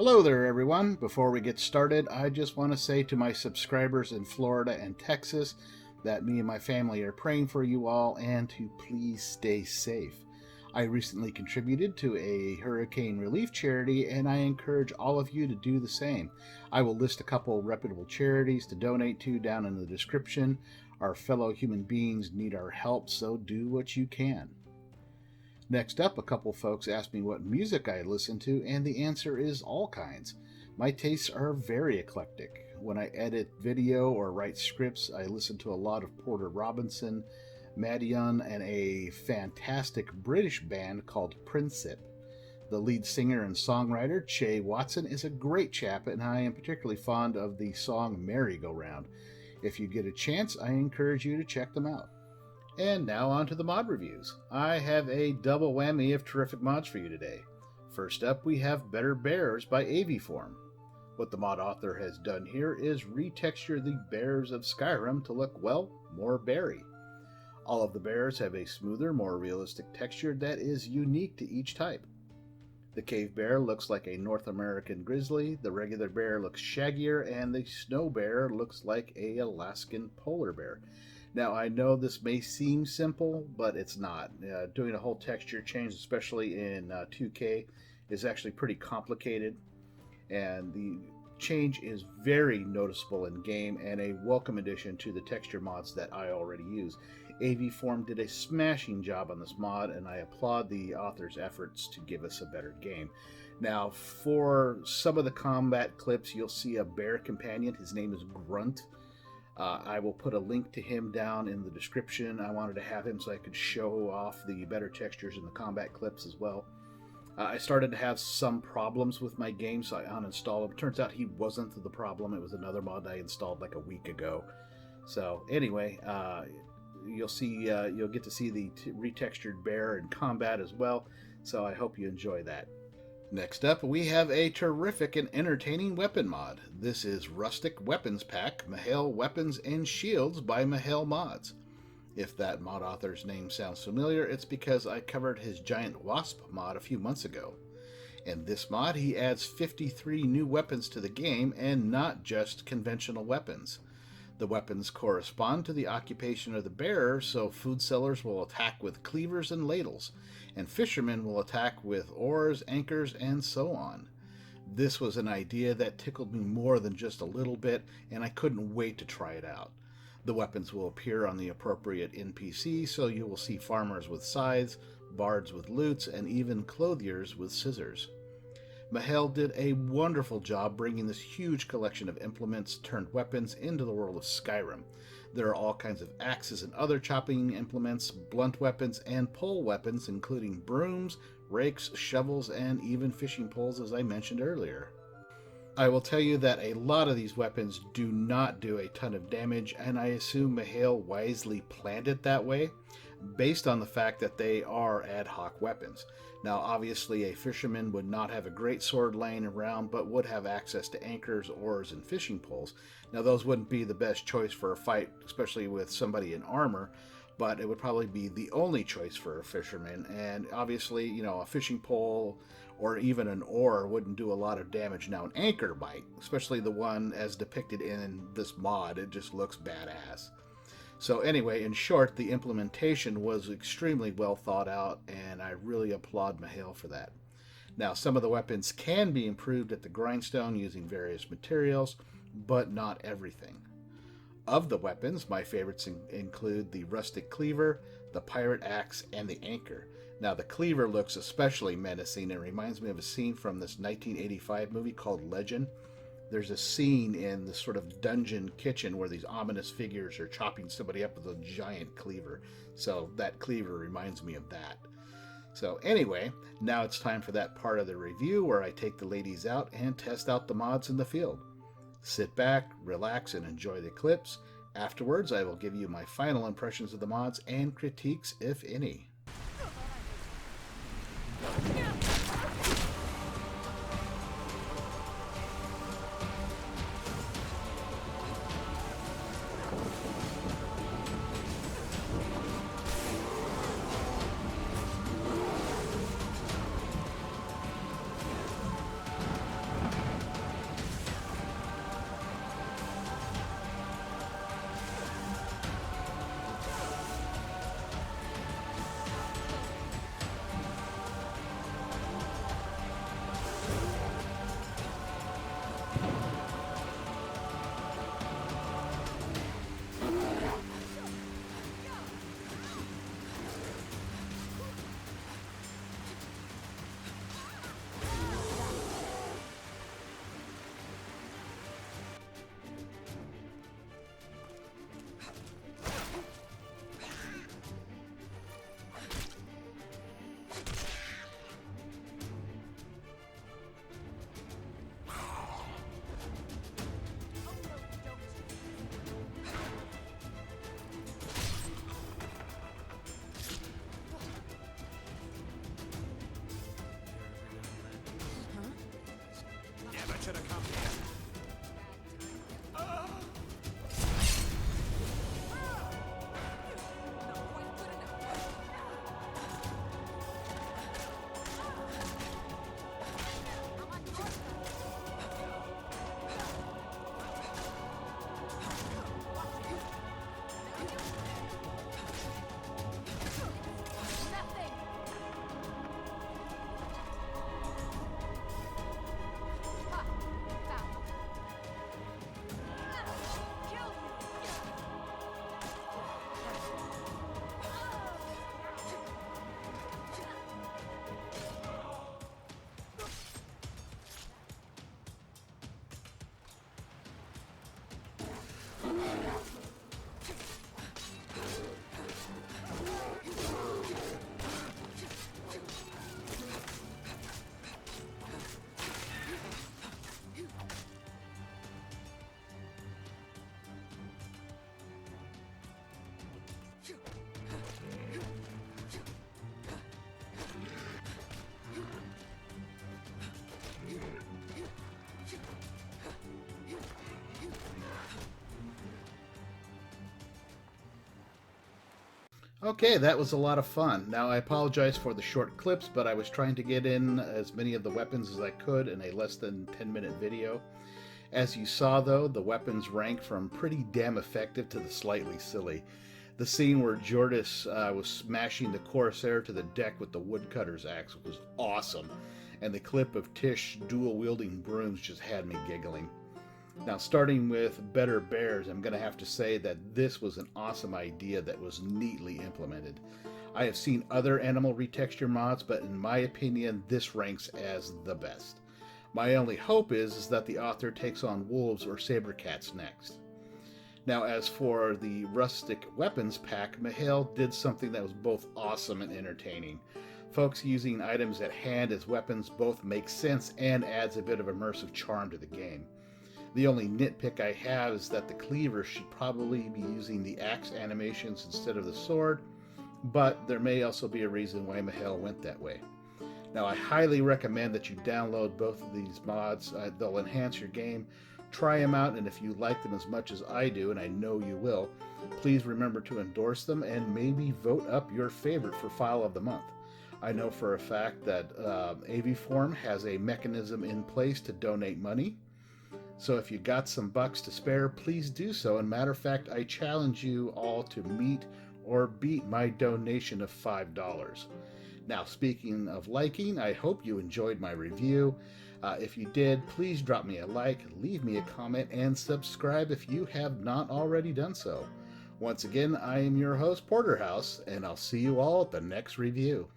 Hello there, everyone. Before we get started, I just want to say to my subscribers in Florida and Texas that me and my family are praying for you all and to please stay safe. I recently contributed to a hurricane relief charity, and I encourage all of you to do the same. I will list a couple reputable charities to donate to down in the description. Our fellow human beings need our help, so do what you can. Next up, a couple folks asked me what music I listen to, and the answer is all kinds. My tastes are very eclectic. When I edit video or write scripts, I listen to a lot of Porter Robinson, Madion, and a fantastic British band called Princip. The lead singer and songwriter, Che Watson, is a great chap, and I am particularly fond of the song Merry-Go-Round. If you get a chance, I encourage you to check them out. And now on to the mod reviews. I have a double whammy of terrific mods for you today. First up, we have Better Bears by Aviform. What the mod author has done here is retexture the bears of Skyrim to look, well, more beary. All of the bears have a smoother, more realistic texture that is unique to each type. The cave bear looks like a North American grizzly, the regular bear looks shaggier, and the snow bear looks like a Alaskan polar bear. Now, I know this may seem simple, but it's not. Doing a whole texture change, especially in 2K, is actually pretty complicated, and the change is very noticeable in game and a welcome addition to the texture mods that I already use. Aviform did a smashing job on this mod, and I applaud the author's efforts to give us a better game. Now, for some of the combat clips, you'll see a bear companion. His name is Grunt. I will put a link to him down in the description. I wanted to have him so I could show off the better textures in the combat clips as well. I started to have some problems with my game, so I uninstalled him. Turns out he wasn't the problem. It was another mod I installed like a week ago. So anyway, you'll get to see the retextured bear in combat as well. So I hope you enjoy that. Next up, we have a terrific and entertaining weapon mod. This is Rustic Weapons Pack, Mihail Weapons and Shields by Mihail Mods. If that mod author's name sounds familiar, it's because I covered his Giant Wasp mod a few months ago. In this mod, he adds 53 new weapons to the game, and not just conventional weapons. The weapons correspond to the occupation of the bearer, so food sellers will attack with cleavers and ladles, and fishermen will attack with oars, anchors, and so on. This was an idea that tickled me more than just a little bit, and I couldn't wait to try it out. The weapons will appear on the appropriate NPC, so you will see farmers with scythes, bards with lutes, and even clothiers with scissors. Mihail did a wonderful job bringing this huge collection of implements turned weapons into the world of Skyrim. There are all kinds of axes and other chopping implements, blunt weapons, and pole weapons, including brooms, rakes, shovels, and even fishing poles, as I mentioned earlier. I will tell you that a lot of these weapons do not do a ton of damage, and I assume Mihail wisely planned it that way, based on the fact that they are ad hoc weapons. Now, obviously, a fisherman would not have a great sword laying around, but would have access to anchors, oars, and fishing poles. Now, those wouldn't be the best choice for a fight, especially with somebody in armor, but it would probably be the only choice for a fisherman. And obviously, a fishing pole or even an oar wouldn't do a lot of damage. Now, an anchor might, especially the one as depicted in this mod. It just looks badass. So anyway, in short, the implementation was extremely well thought out, and I really applaud Mihail for that. Now, some of the weapons can be improved at the grindstone using various materials, but not everything. Of the weapons, my favorites include the rustic cleaver, the pirate axe, and the anchor. Now, the cleaver looks especially menacing and reminds me of a scene from this 1985 movie called Legend. There's a scene in this sort of dungeon kitchen where these ominous figures are chopping somebody up with a giant cleaver. So that cleaver reminds me of that. So anyway, now it's time for that part of the review where I take the ladies out and test out the mods in the field. Sit back, relax, and enjoy the clips. Afterwards, I will give you my final impressions of the mods and critiques, if any. Okay, that was a lot of fun. Now, I apologize for the short clips, but I was trying to get in as many of the weapons as I could in a less than 10-minute video. As you saw, though, the weapons rank from pretty damn effective to the slightly silly. The scene where Jordis was smashing the Corsair to the deck with the woodcutter's axe was awesome, and the clip of Tish dual-wielding brooms just had me giggling. Now, starting with Better Bears, I'm going to have to say that this was an awesome idea that was neatly implemented. I have seen other animal retexture mods, but in my opinion, this ranks as the best. My only hope is that the author takes on wolves or saber cats next. Now, as for the Rustic Weapons Pack, Mihail did something that was both awesome and entertaining. Folks using items at hand as weapons both makes sense and adds a bit of immersive charm to the game. The only nitpick I have is that the cleaver should probably be using the axe animations instead of the sword, but there may also be a reason why Mihail went that way. Now, I highly recommend that you download both of these mods. They'll enhance your game. Try them out, and if you like them as much as I do, and I know you will, please remember to endorse them and maybe vote up your favorite for File of the Month. I know for a fact that Aviform has a mechanism in place to donate money. So if you got some bucks to spare, please do so. And matter of fact, I challenge you all to meet or beat my donation of $5. Now, speaking of liking, I hope you enjoyed my review. If you did, please drop me a like, leave me a comment, and subscribe if you have not already done so. Once again, I am your host, Porterhause, and I'll see you all at the next review.